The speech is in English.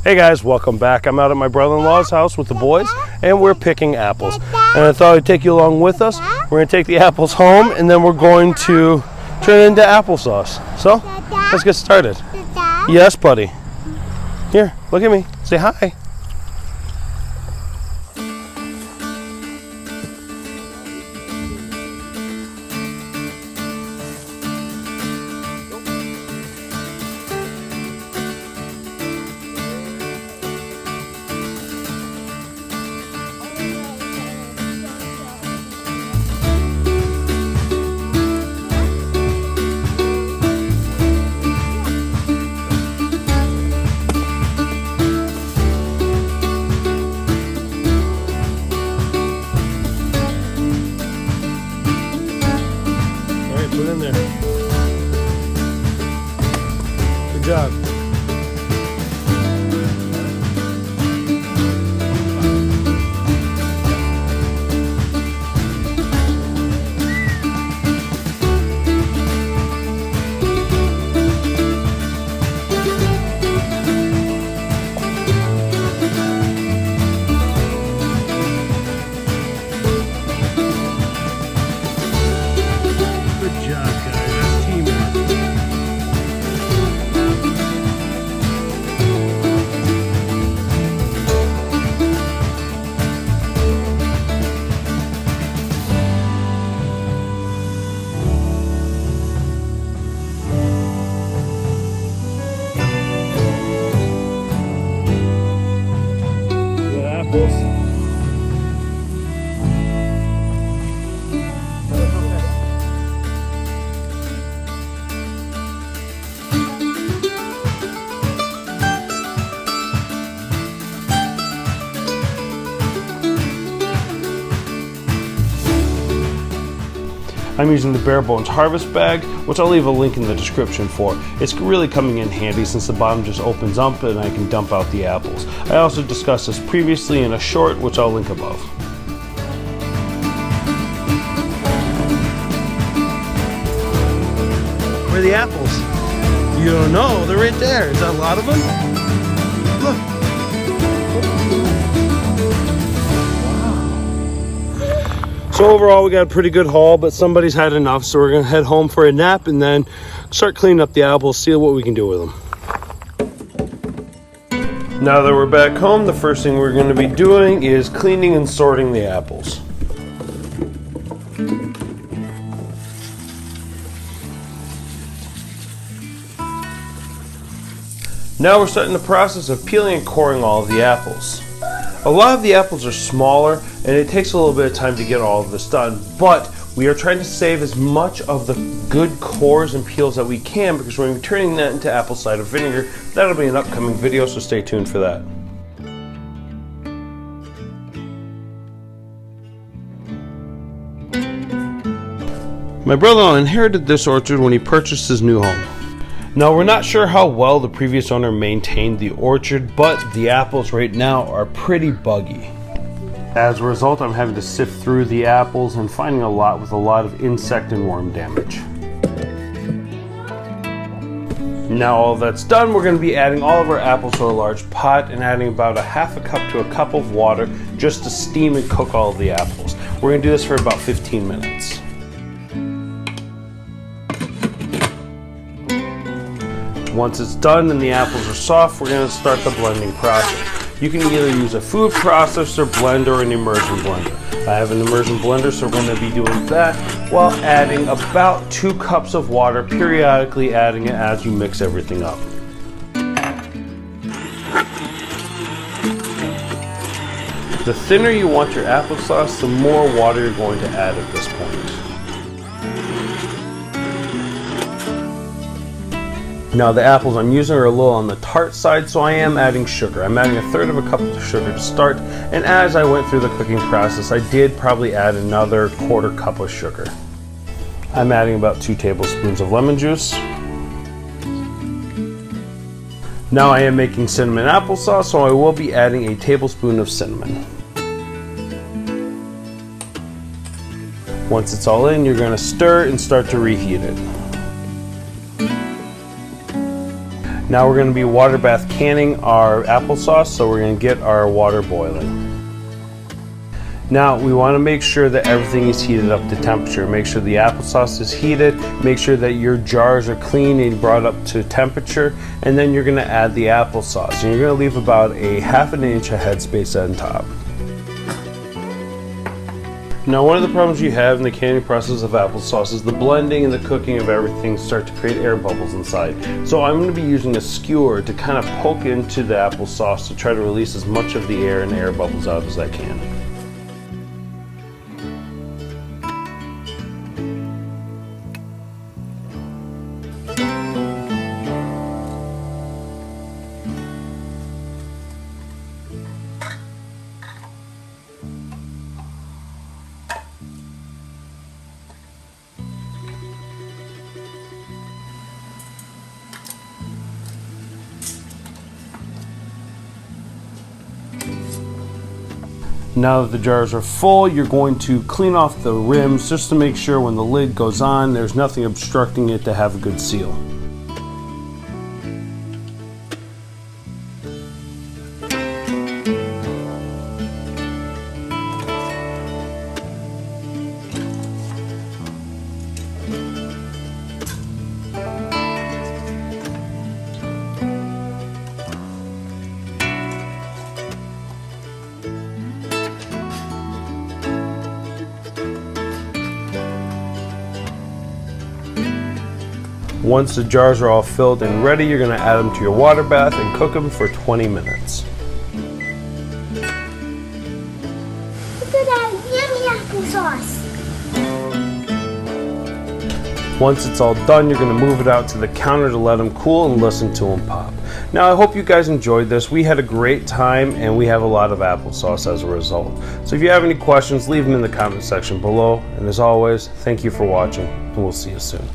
Hey guys, welcome back. I'm out at my brother-in-law's house with the boys and we're picking apples. And I thought I'd take you along with us. We're going to take the apples home and then we're going to turn it into applesauce. So, let's get started. Yes, buddy. Here, look at me. Say hi. Put in there. Good job. I'm using the Bare Bones Harvest Bag, which I'll leave a link in the description for. It's really coming in handy since the bottom just opens up and I can dump out the apples. I also discussed this previously in a short, which I'll link above. Where are the apples? You don't know, they're right there. Is that a lot of them? Look. So overall we got a pretty good haul, but somebody's had enough, so we're gonna head home for a nap and then start cleaning up the apples, see what we can do with them. Now that we're back home, the first thing we're gonna be doing is cleaning and sorting the apples. Now we're starting the process of peeling and coring all of the apples. A lot of the apples are smaller and it takes a little bit of time to get all of this done, but we are trying to save as much of the good cores and peels that we can because we're going to be turning that into apple cider vinegar. That'll be an upcoming video, so stay tuned for that. My brother-in-law inherited this orchard when he purchased his new home. Now, we're not sure how well the previous owner maintained the orchard, but the apples right now are pretty buggy. As a result, I'm having to sift through the apples and finding a lot with a lot of insect and worm damage. Now all that's done, we're going to be adding all of our apples to a large pot and adding about a half a cup to a cup of water just to steam and cook all of the apples. We're going to do this for about 15 minutes. Once it's done and the apples are soft, we're going to start the blending process. You can either use a food processor, blender, or an immersion blender. I have an immersion blender, so we're going to be doing that while adding about 2 cups of water, periodically adding it as you mix everything up. The thinner you want your applesauce, the more water you're going to add at this point. Now the apples I'm using are a little on the tart side, so I am adding sugar. I'm adding 1/3 of a cup of sugar to start, and as I went through the cooking process, I did probably add another 1/4 cup of sugar. I'm adding about 2 tablespoons of lemon juice. Now I am making cinnamon applesauce, so I will be adding a tablespoon of cinnamon. Once it's all in, you're going to stir and start to reheat it. Now we're going to be water bath canning our applesauce, so we're going to get our water boiling. Now we want to make sure that everything is heated up to temperature. Make sure the applesauce is heated, make sure that your jars are clean and brought up to temperature, and then you're going to add the applesauce. And you're going to leave about a ½ inch of headspace on top. Now one of the problems you have in the canning process of applesauce is the blending and the cooking of everything start to create air bubbles inside. So I'm going to be using a skewer to kind of poke into the applesauce to try to release as much of the air and air bubbles out as I can. Now that the jars are full, you're going to clean off the rims just to make sure when the lid goes on, there's nothing obstructing it to have a good seal. Once the jars are all filled and ready, you're going to add them to your water bath and cook them for 20 minutes. Look at that yummy applesauce. Once it's all done, you're going to move it out to the counter to let them cool and listen to them pop. Now I hope you guys enjoyed this. We had a great time and we have a lot of applesauce as a result. So if you have any questions, leave them in the comment section below. And as always, thank you for watching and we'll see you soon.